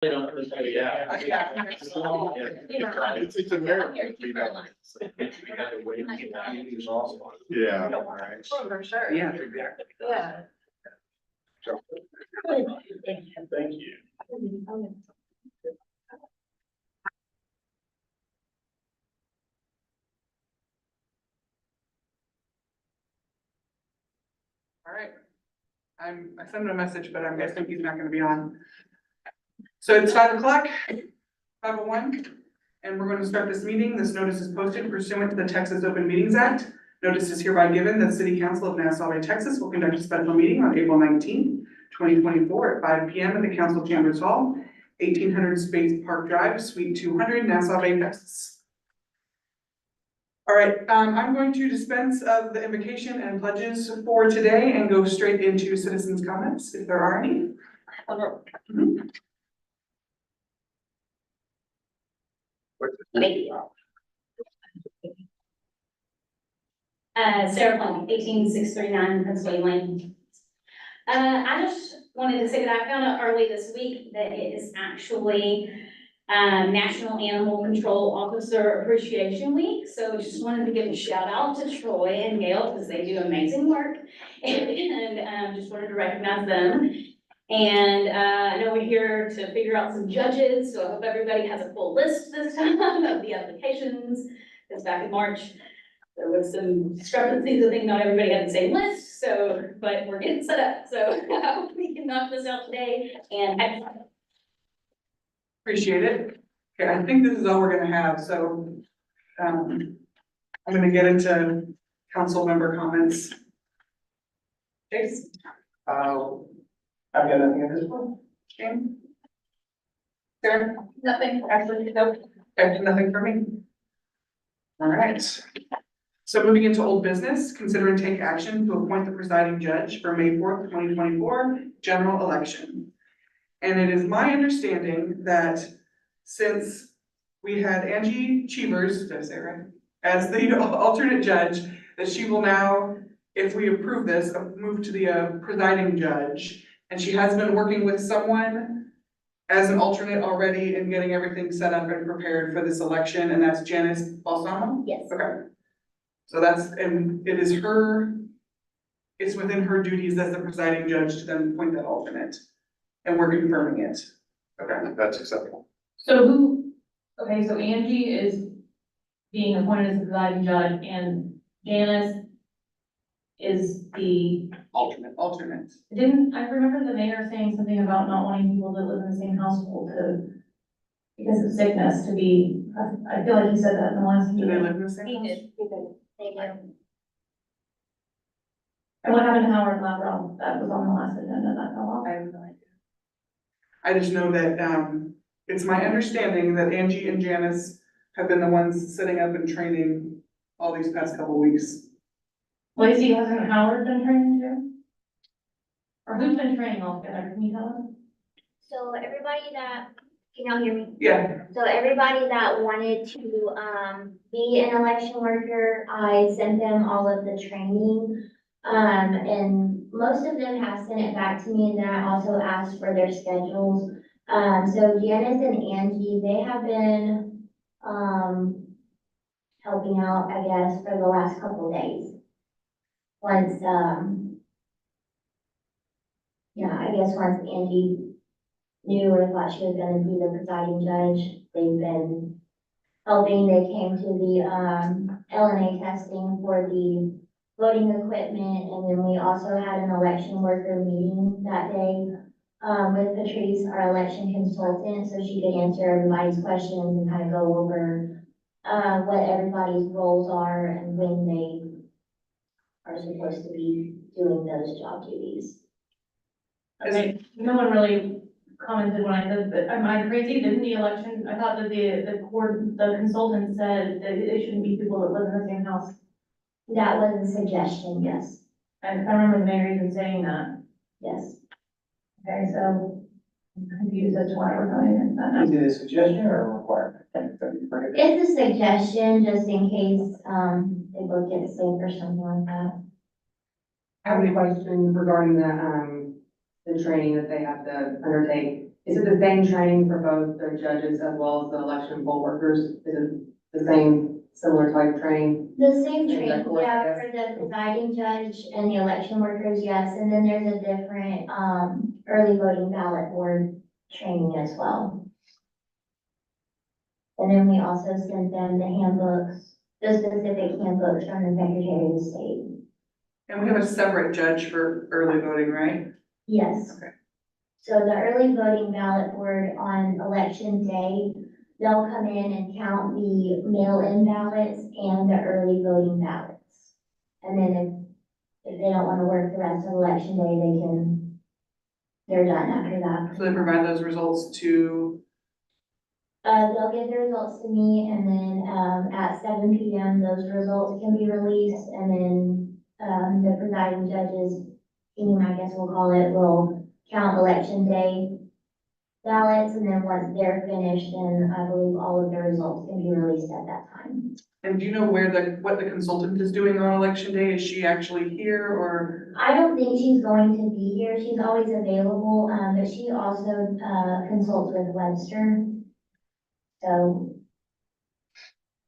Yeah. It's a miracle. Yeah. For sure. Yeah, exactly. Yeah. Thank you. All right. I sent him a message, but I'm guessing he's not gonna be on. So it's 5:00, 5:01, and we're going to start this meeting. This notice is posted pursuant to the Texas Open Meetings Act. Notice is hereby given that the City Council of Nassau Bay, Texas will conduct a special meeting on April 19th, 2024 at 5 p.m. at the Council Chambers Hall, 1800 Space Park Drive, Suite 200, Nassau Bay, Texas. All right, I'm going to dispense of the invocation and pledges for today and go straight into citizens' comments, if there are any. Sarah Plum, 18639 Pennsylvania Lane. I just wanted to say that I found out early this week that it is actually National Animal Control Officer Appreciation Week. So just wanted to give a shout out to Troy and Gail because they do amazing work. And just wanted to recognize them. And I know we're here to figure out some judges, so I hope everybody has a full list this time of the applications. Because back in March, there was some discrepancies. I think not everybody had the same list, so, but we're getting set up. So I hope we can knock this out today and Appreciate it. Okay, I think this is all we're gonna have, so, I'm gonna get into council member comments. Chase? I've got nothing at this point. Shane? Sarah? Nothing. Ashley? Nope. Okay, nothing for me. All right. So moving into old business, consider and take action to appoint the presiding judge for May 4th, 2024 general election. And it is my understanding that since we had Angie Cheevers, did I say it right, as the alternate judge, that she will now, if we approve this, move to the presiding judge. And she has been working with someone as an alternate already and getting everything set up and prepared for this election, and that's Janice Balsamo? Yes. Okay. So that's, and it is her, it's within her duties as the presiding judge to then appoint that alternate. And we're confirming it. Okay, That's acceptable. So okay, so Angie is being appointed as the presiding judge and Janice is the, alternate. didn't, I remember the mayor saying something about not wanting people that live in the same household to, because of sickness to be, I feel like he said that in the last Do they meeting. live in the same house? Thank you. And what happened to Howard Lavrel? That was on the last agenda, that fell off. I have no idea. I just know that, it's my understanding that Angie and Janice have been the ones setting up and training all these past couple weeks. Lacey, hasn't Howard been training too? Or who's been training altogether? Can you tell us? So everybody that, can y'all hear me? Yeah, So everybody that wanted to, be an election worker, I sent them all of the training. And most of them have sent it back to me, and then I also asked for their schedules. So Janice and Angie, they have been, helping out, I guess, for the last couple of days. Once, yeah, I guess once Angie knew or thought she was gonna be the presiding judge, they've been helping. They came to the, LNA testing for the voting equipment, and then we also had an election worker meeting that day, with Patrice, our election consultant, so she could answer everybody's questions and kind of go over, what everybody's roles are and when they are supposed to be doing those job duties. Okay, no one really commented when I said, but am I crazy? Didn't the election, I thought that the consultant said that it shouldn't be people that live in the same house. That was a suggestion, yes, And I remember the mayor even saying that. yes. Okay, so I'm confused as to why we're going against that now. Is it a suggestion or a requirement? It's a suggestion, just in case, they both get sick or something like that. I have a question regarding the training that they have to undertake. Is it the same training for both the judges as well as the election poll workers? Is it the same, similar type training? The same Is that training, correct, yeah, yes? for the presiding judge and the election workers, yes, and then there's a different, early voting ballot board training as well. And then we also sent them the handbooks, the specific handbooks from the Secretary of State. And we have a separate judge for early voting, right? Yes. Okay. So the early voting ballot board on election day, they'll come in and count the mail-in ballots and the early voting ballots. And then if they don't want to work the rest of election day, they're done after that. So they provide those results to, They'll give the results to me and then, at 7 PM, those results can be released and then, the presiding judges, team, I guess we'll call it, will count election day ballots, and then once they're finished, then I believe all of the results can be released at that time. and do you know what the consultant is doing on election day? Is she actually here or? I don't think she's going to be here, she's always available, but she also, consults with Webster. So,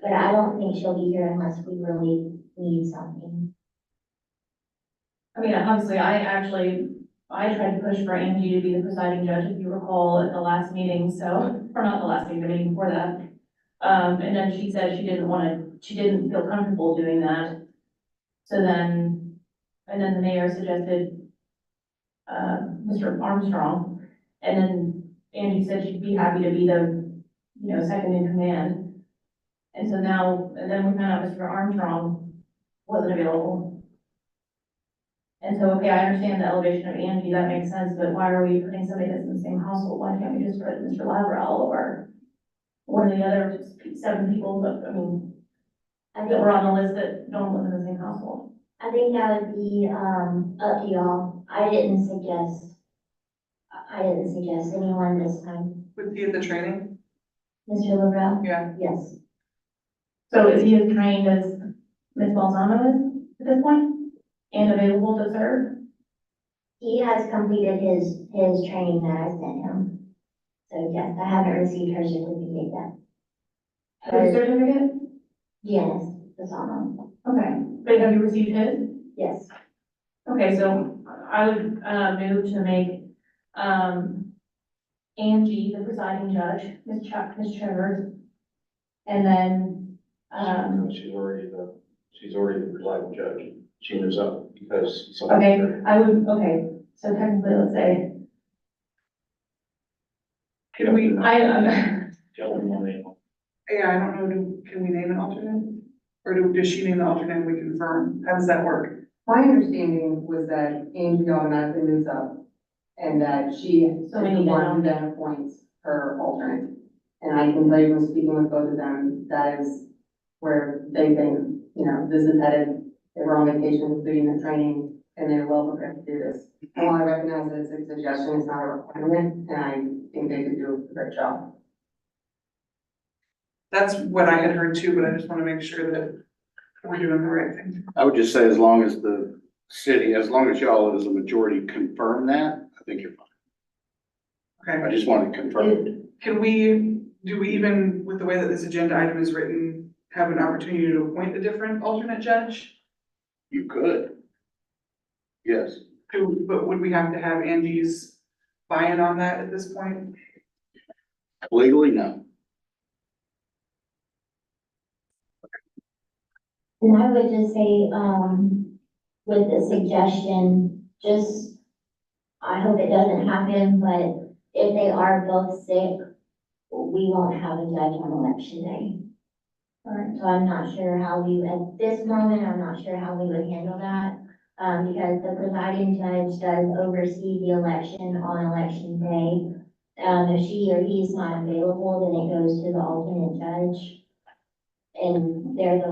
but I don't think she'll be here unless we really need something. I mean, obviously, I tried to push for Angie to be the presiding judge, if you recall, at the last meeting, so, or not the last meeting, the meeting before that. And then she said she didn't feel comfortable doing that. So then, and then the mayor suggested, Mr. Armstrong, and then Angie said she'd be happy to be the, second in command. And so now, and then we found out Mr. Armstrong wasn't available. And so, okay, I understand the elevation of Angie, that makes sense, but why are we putting somebody that's in the same household? Why can't we just put Mr. Lavrel or one of the other 7 people that, I that think, were on the list that don't live in the same household? I think that would be, up to y'all. I didn't suggest anyone this time. Would he at the training? Mr. Lavrel? Yeah. Yes. So is he as trained as Ms. Balsamo is at this point? And available to serve? He has completed his training that I sent him. So yes, I haven't received her certificate yet. His certificate? Janice Fasano. Okay, but have you received his? Yes. Okay, so I would, move to make, Angie the presiding judge, Ms. Travers. And then, She's already the presiding judge. She moves up because. okay, okay, so technically, let's say, Can we, I, Tell them one name. yeah, I don't know, can we name an alternate? Or does she name the alternate and we confirm? How does that work? My understanding was that Angie automatically moves up and that she is So we the need to one know. who then appoints her alternate. And I can tell you from speaking with both of them, that is where they think, this is headed. They were on vacation, including the training, and they're well prepared to do this. And while I recognize that it's a suggestion, it's not a requirement, and I think they could do a great job. That's what I had heard too, but I just want to make sure that we're doing the right thing. I would just say as long as the city, as long as y'all as a majority confirm that, I think you're fine. Okay. I just want to confirm. Do we even, with the way that this agenda item is written, have an opportunity to appoint a different alternate judge? You could. Yes. But would we have to have Angie's buy-in on that at this point? Legally, no. And I would just say, with the suggestion, I hope it doesn't happen, but if they are both sick, we won't have a judge on election day. Alright. So I'm not sure how at this moment, I'm not sure how we would handle that. Because the presiding judge does oversee the election on election day. If she or he's not available, then it goes to the alternate judge. And they're the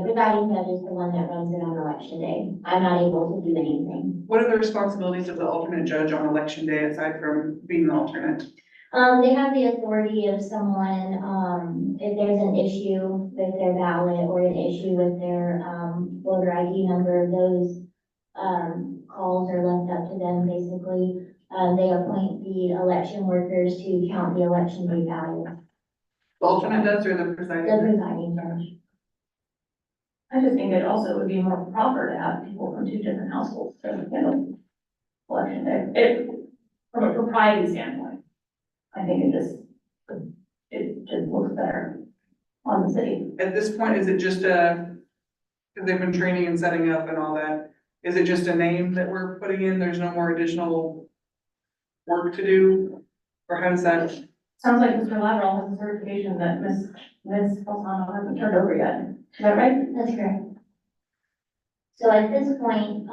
presiding judge is the one that runs it on election day. I'm not able to do anything. What are the responsibilities of the alternate judge on election day aside from being the alternate? They have the authority of someone, if there's an issue with their ballot or an issue with their, voter ID number, those, calls are left up to them basically. They appoint the election workers to count the election day ballots, The alternate does or the the presiding? presiding judge. I just think it also would be more proper to have people from two different households to handle election day. From a propriety standpoint, I think it just looks better on the city. At this point, is it just because they've been training and setting up and all that, is it just a name that we're putting in? There's no more additional work to do? Or how does that? Sounds like Mr. Lateral has a certification that Ms. Falsano hasn't turned over yet. Is that right? That's correct. So at this point,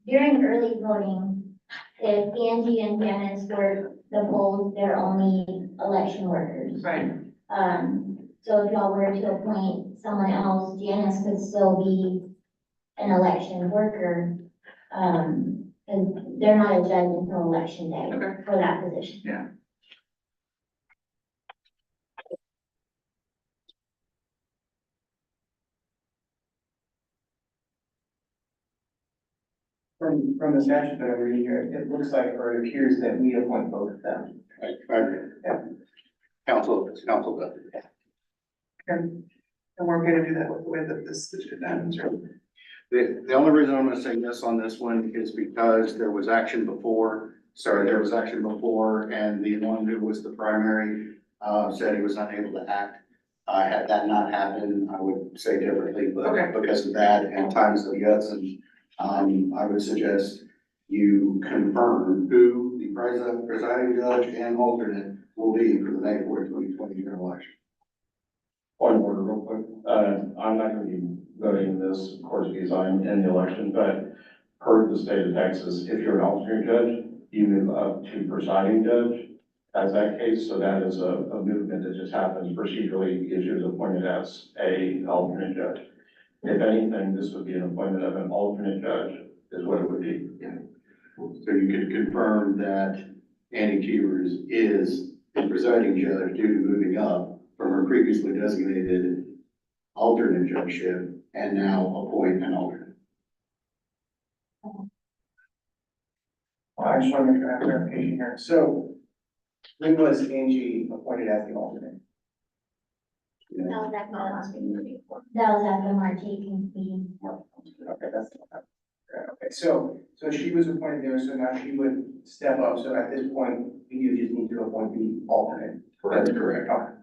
during early voting, if Angie and Janice were the polls, they're only election workers. Right. So if y'all were to appoint someone else, Janice could still be an election worker. And they're not a judge until election day Okay. for that position. Yeah. From the statute that I'm reading here, it looks like, or it appears that we appoint both of them. I agree. Yeah. Council does. And we're okay to do that with the way that this is done. The only reason I'm gonna say yes on this one is because there was action before, and the one who was the primary, said he was unable to act. Had that not happened, I would say differently, but Okay. because of that and times of the essence, I would suggest you confirm who the presiding judge and alternate will be for the May 4th, 2020 general election. Point of order real quick. I'm not gonna be voting this, of course, because I'm in the election, but per the state of Texas, if you're an alternate judge, you move up to presiding judge as that case. So that is a movement that just happens procedurally because you're appointed as a alternate judge. If anything, this would be an appointment of an alternate judge is what it would be. So you could confirm that Annie Chevers is the presiding judge due to moving up from her previously designated alternate judgeship and now appoint an alternate. Well, I just want to make sure I have clarification here. So when was Angie appointed as the alternate? That was after, that was after March 18th meeting. Okay, that's, okay, so she was appointed there, so now she would step up. So at this point, you just need to appoint the alternate. That's correct. Okay.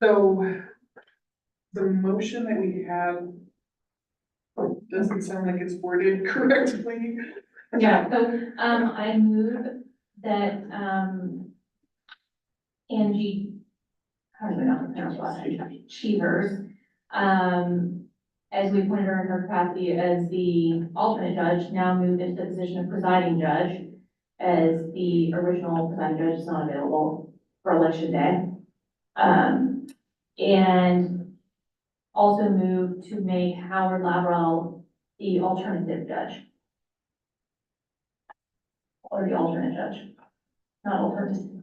So the motion that we have doesn't sound like it's worded correctly. Yeah, so, I move that, Angie, how do we not pronounce her last name? Chevers, as we appointed her in her capacity as the alternate judge, now moved into the position of presiding judge, as the original presiding judge is not available for election day. And also move to make Howard Lavrel the alternative judge. Or the alternate judge, not alternative.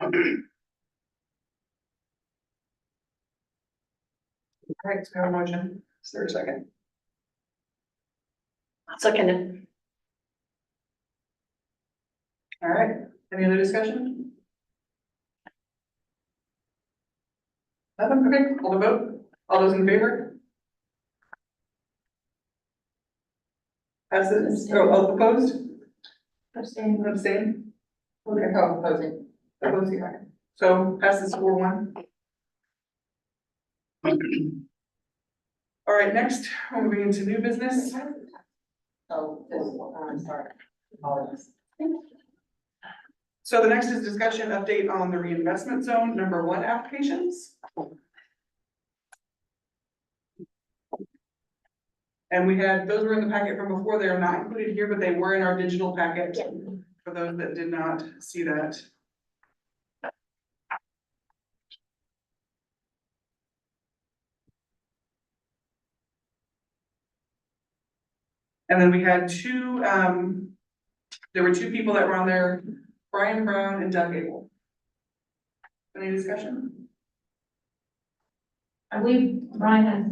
All right, so we have a motion. Is there a second? Second. All right, any other discussion? Nothing, okay, call the vote. All those in favor? Passes, oh, opposed? Abstain. Abstain? Okay, Oh, opposing. opposed, yeah. So passes 4-1. All right, next, we're moving into new business. Oh, I'm sorry. Apologies. So the next is discussion update on the reinvestment zone number 1 applications. And we had, those were in the packet from before, they are not included here, but they were in our digital packet for those that did not see that. And then we had there were 2 people that were on there, Brian Brown and Doug Abel. Any discussion? I believe Brian has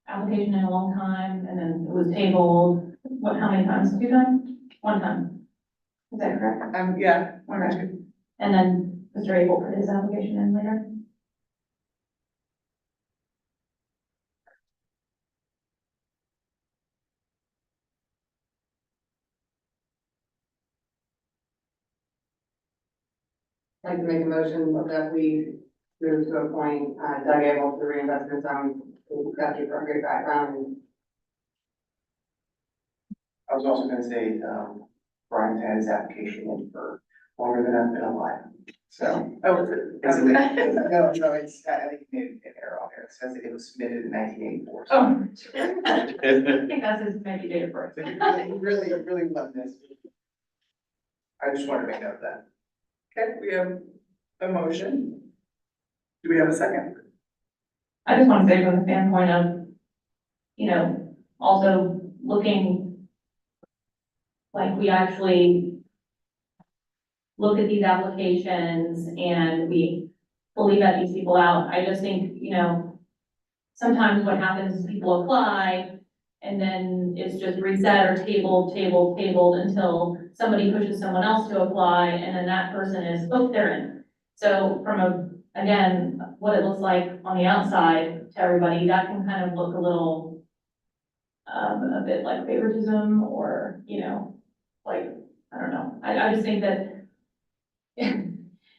application in a long time, and then it was tabled, what, how many times? 2 times? 1 time. Is that correct? Yeah, one or two. And then Mr. Abel put his application in later. I'd like to make a motion that we move to appoint Doug Abel to the reinvestment zone, who's got the appropriate background and I was also gonna say, Brian's had his application in for longer than I've been alive, so. Oh, is it? It's, no, it's, I think he made an error on here, it says that it was submitted in 1984. So Oh. I think that's his maybe date of birth. it really wasn't this. I just wanted to make note of that. Okay, we have a motion. Do we have a second? I just want to say from the standpoint of, you know, also looking like we actually look at these applications and we fully vet these people out. I just think, you know, sometimes what happens is people apply and then it's just reset or tabled until somebody pushes someone else to apply and then that person is, oh, they're in. So from again, what it looks like on the outside to everybody, that can kind of look a little, a bit like favoritism or, you know, like, I don't know. I just think that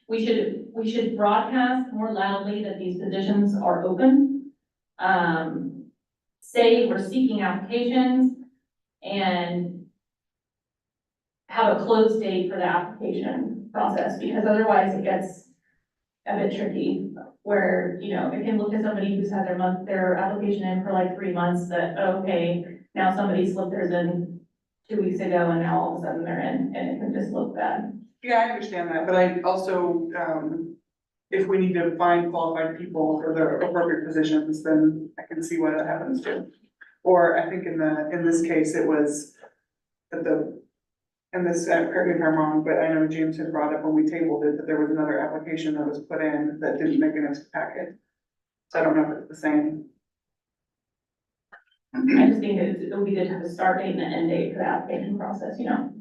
we should broadcast more loudly that these positions are open. Say we're seeking applications and have a close date for the application process, because otherwise it gets a bit tricky, where, you know, it can look at somebody who's had their application in for like 3 months that, oh, okay, now somebody slipped theirs in 2 weeks ago and now all of a sudden they're in, and it can just look bad. Yeah, I understand that, but I also, if we need to find qualified people for the appropriate positions, then I can see why that happens too. Or I think in this case, it was that and this, correct me if I'm wrong, but I know James had brought up when we tabled it, that there was another application that was put in that didn't make it into the packet. So I don't know if it's the same. I just think it would be good to have a start date and an end date for the application process, you know?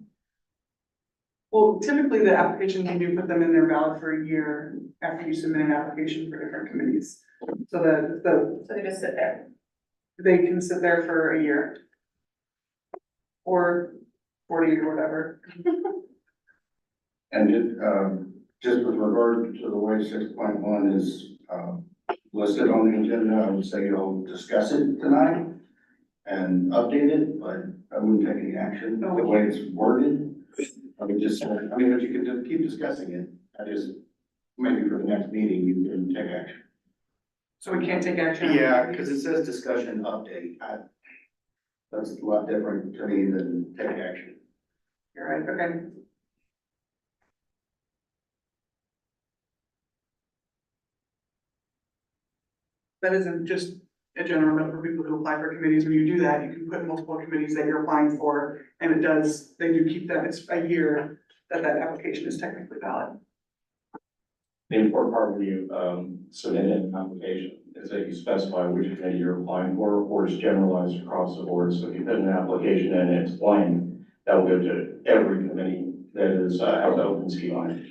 Well, typically the applications, you do put them in there valid for a year after you submit an application for different committees. So So they just sit there. they can sit there for a year. Or 40 or whatever. And just with regard to the way 6.1 is listed on the agenda, I would say you'll discuss it tonight and update it, but I wouldn't take any action the way it's worded. I would just, but you can just keep discussing it. I just, maybe for the next meeting, you can take action. So we can't take action. Yeah, because it says discussion update. That's a lot different to me than take action. You're right, okay. That isn't just a general note for people who apply for committees. When you do that, you can put multiple committees that you're applying for, and they do keep that, it's a year that application is technically valid. The important part when you submit an application is that you specify which committee you're applying for, or it's generalized across the board. So if you put an application in and it's blank, that will go to every committee that is, has an open seat on it.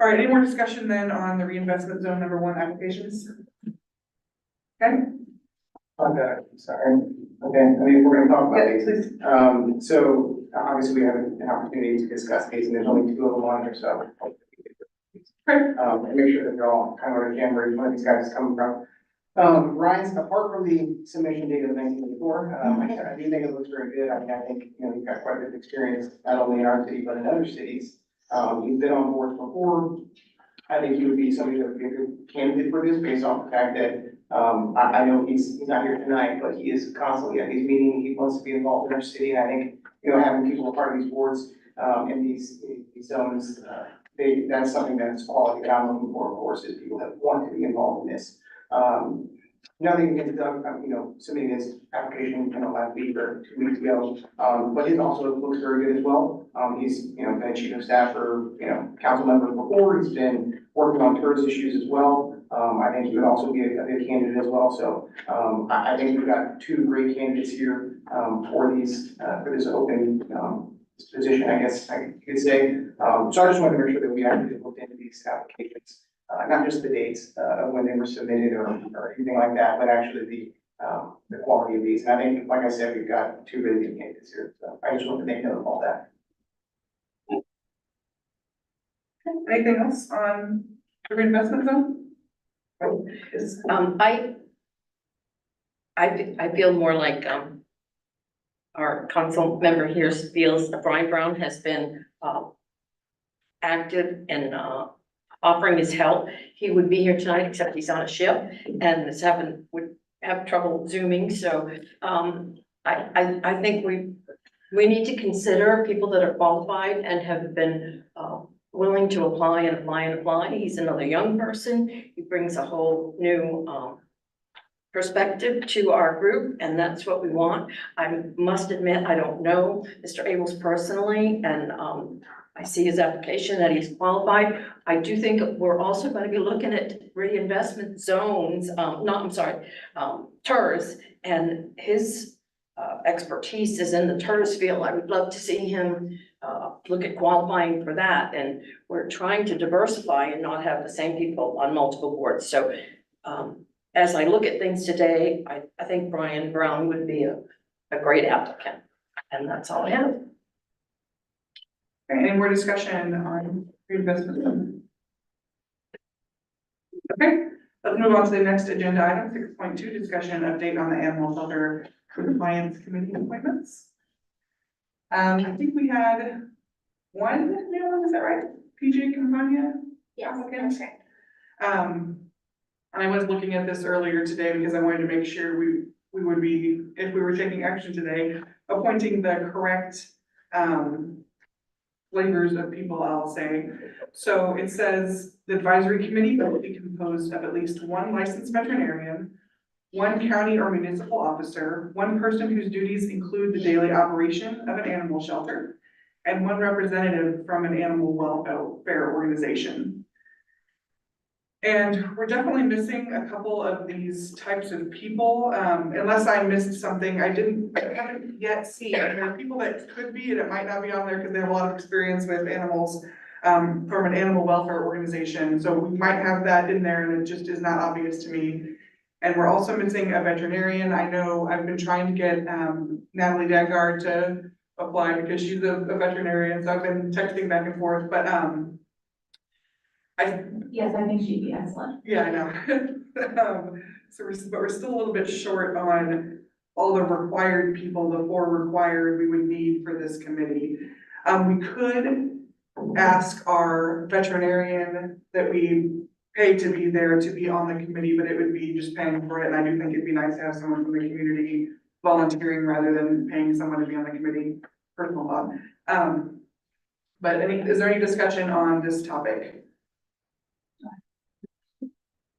All right, any more discussion then on the reinvestment zone number 1 applications? Okay, Okay, sorry. Okay, I mean, we're gonna talk about yeah, these. please. So obviously we have an opportunity to discuss these and there's only 2 of them on here, so. And make sure that they're all kind of remember where these guys coming from. Ryan's, apart from the submission date of 1984, I do think it looks very good. I mean, I think, you know, he's got quite a bit of experience, not only in our city, but in other cities. He's been on boards before. I think he would be somebody that would be a good candidate for this based off the fact that, I know he's not here tonight, but he is constantly at these meetings. He wants to be involved in our city. And I think, you know, having people a part of these boards, in these zones, that's something that's quality that I'm looking for, of course, is people that want to be involved in this. Nothing against Doug, you know, submitting his application, you know, last week or 2 weeks ago. But his also looks very good as well. He's, you know, been chief of staff for, you know, council members before. He's been working on tourist issues as well. I think he would also be a good candidate as well. So, I think we've got two great candidates here, for this open, position, I guess I could say. So I just wanted to make sure that we actually looked into these applications, not just the dates, of when they were submitted or anything like that, but actually the quality of these. And I think, like I said, we've got two really good candidates here. So I just wanted to make note of all that. Anything else on the reinvestment zone? I feel more like, our council member here feels that Brian Brown has been, active in, offering his help. He would be here tonight, except he's on a ship and would have trouble zooming, so, I think we need to consider people that are qualified and have been, willing to apply and apply and apply. He's another young person. He brings a whole new, perspective to our group, and that's what we want. I must admit, I don't know Mr. Abels personally, and I see his application that he's qualified. I do think we're also going to be looking at reinvestment zones, TERS, and his expertise is in the TERS field. I would love to see him look at qualifying for that, and we're trying to diversify and not have the same people on multiple boards. So as I look at things today, I think Brian Brown would be a great applicant, and that's all I have. Okay, any more discussion on reinvestment zone? Okay, let's move on to the next agenda item, 6.2, discussion update on the animal shelter compliance committee appointments. I think we had one new one, is that right? PJ Campagna? Yes, Applicant? that's right. And I was looking at this earlier today because I wanted to make sure we would be, if we were taking action today, appointing the correct, flavors of people, I'll say. So it says the advisory committee will be composed of at least one licensed veterinarian, one county or municipal officer, one person whose duties include the daily operation of an animal shelter, and one representative from an animal welfare organization. And we're definitely missing a couple of these types of people, unless I missed something. I haven't yet seen, there are people that could be, and it might not be on there because they have a lot of experience with animals, from an animal welfare organization. So we might have that in there and it just is not obvious to me. And we're also missing a veterinarian. I know I've been trying to get, Natalie Dagard to apply because she's a veterinarian, so I've been texting back and forth, but, Yes, I think she'd be excellent. yeah, I know. So but we're still a little bit short on all the required people, the 4 required we would need for this committee. We could ask our veterinarian that we pay to be there to be on the committee, but it would be just paying for it. And I do think it'd be nice to have someone from the community volunteering rather than paying someone to be on the committee, personal thought. But is there any discussion on this topic?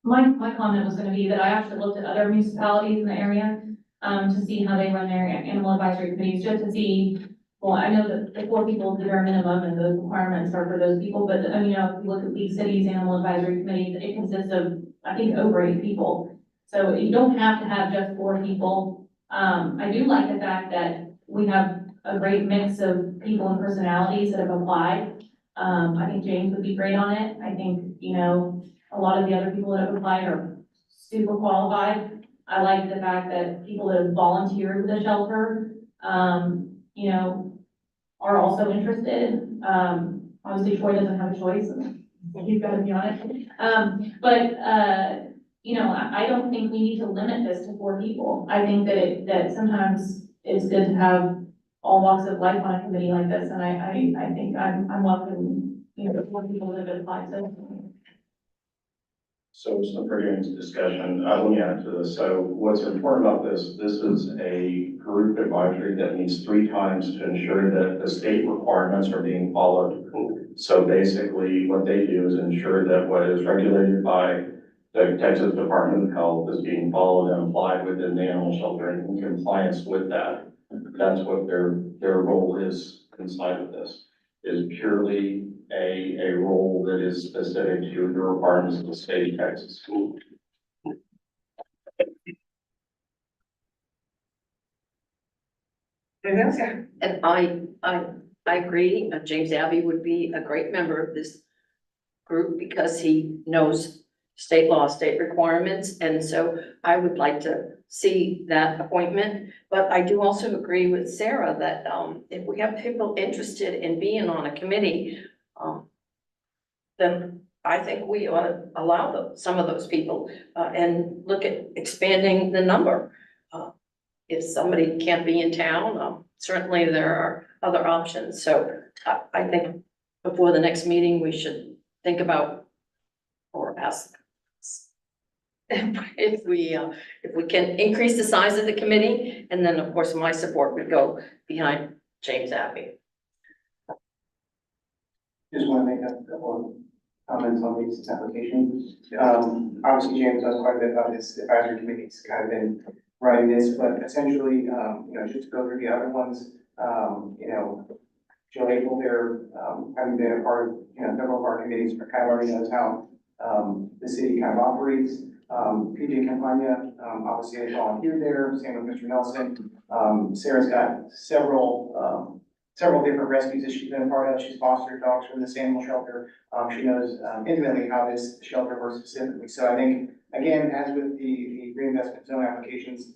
My comment was gonna be that I actually looked at other municipalities in the area, to see how they run their animal advisory committees, just to see, well, I know that the 4 people is the bare minimum and those requirements are for those people, but, if you look at League Cities Animal Advisory Committee, it consists of, I think, over 8 people. So you don't have to have just 4 people. I do like the fact that we have a great mix of people and personalities that have applied. I think James would be great on it. I think, a lot of the other people that have applied are super qualified. I like the fact that people that have volunteered with the shelter, are also interested. Obviously Troy doesn't have a choice, and he's got to be on it. I don't think we need to limit this to 4 people. I think that sometimes it's good to have all walks of life on a committee like this, and I think I'm welcome, the 4 people that have applied, So some pretty good discussion. Let me add to this. So what's important about this is a group advisory that meets 3 times to ensure that the state requirements are being followed. So basically what they do is ensure that what is regulated by the Texas Department of Health is being followed and applied within the animal shelter and in compliance with that. That's what their role is inside of this, is purely a role that is specific to the requirements of the state of Texas. Anything else? Yeah. And I agree, James Abbey would be a great member of this group because he knows state law, state requirements, and so I would like to see that appointment. But I do also agree with Sarah that, if we have people interested in being on a committee, then I think we ought to allow some of those people, and look at expanding the number. If somebody can't be in town, certainly there are other options. So I think before the next meeting, we should think about or ask if we can increase the size of the committee, and then, of course, my support would go behind James Abbey. Just want to make a couple of comments on these applications. Obviously, James does quite a bit about this advisory committee. He's kind of been running this, but essentially, just to go through the other ones, Joe April there, having been a part of, several of our committees, kind of already knows how, the city kind of operates. PJ Campagna, obviously has volunteered there, same with Mr. Nelson. Sarah's got several different rescues that she's been a part of. She's fostered dogs from this animal shelter. She knows intimately how this shelter works specifically. So I think, again, as with the reinvestment zone applications,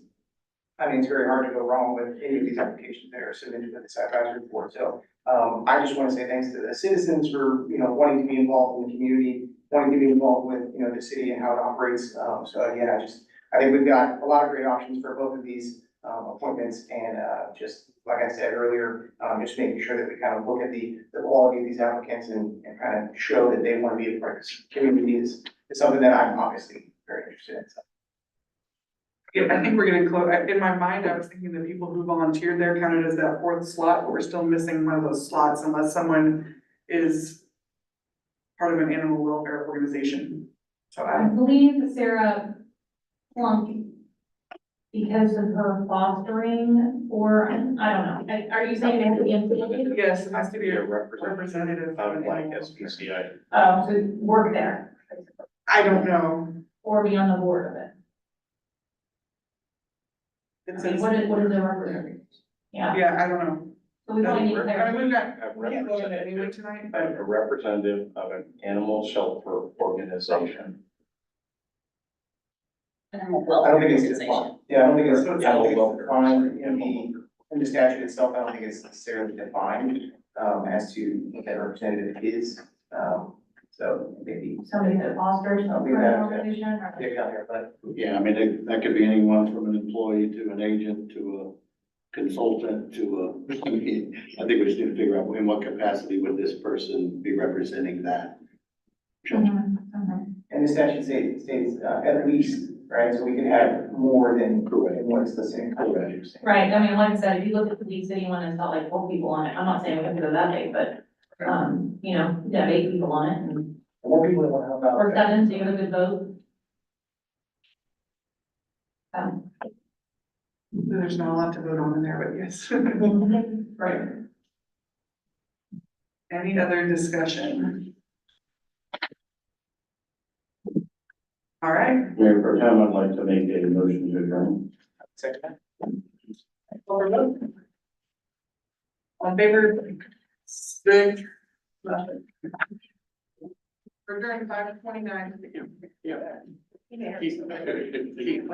I mean, it's very hard to go wrong with any of these applications that are submitted with this advisory board. So I just want to say thanks to the citizens for, wanting to be involved in the community, wanting to be involved with, the city and how it operates. So again, I think we've got a lot of great options for both of these appointments, and just like I said earlier, just making sure that we kind of look at the quality of these applicants and kind of show that they want to be a part of this community is something that I'm obviously very interested in. So. Yeah, I think we're getting close. In my mind, I was thinking the people who volunteered there counted as that fourth slot, but we're still missing one of those slots unless someone is part of an animal welfare organization. So I believe Sarah flunked because of her fostering, or, I don't know. Are you saying they have to be in? yes, it has to be a representative representative. of like SPCA. Oh, so work there, I don't know. or be on the board of it. It I mean, says, what is the representative? Yeah, yeah, I don't know. so we probably need I clarity. mean, we've got, we can't vote on it anyway tonight, but A representative of an animal shelter organization. I don't think it's defined. Yeah, I don't think it's defined in the statute itself. I don't think it's necessarily defined, as to what that representative is. So maybe. Somebody that fosters I'll for leave an that- organization, or? Yeah, down here, but Yeah, I mean, that could be anyone from an employee to an agent to a consultant to I think we just need to figure out in what capacity would this person be representing that. Mhm, mhm. and the statute states at least, right? So we could have more than Correct. what's listed. Correct. Right, I mean, like I said, if you look at the League City one, it's got like 4 people on it, I'm not saying we have to go that big, but, you have 8 people on it, and, More people that want to help out. or 7, so you have a good vote. there's not a lot to vote on in there, but yes. Right. Any other discussion? All right. Mayor Pro Tem, I'd like to make a motion to adjourn. Second. Over vote. On favor? 6. We're during 5:29. Yeah.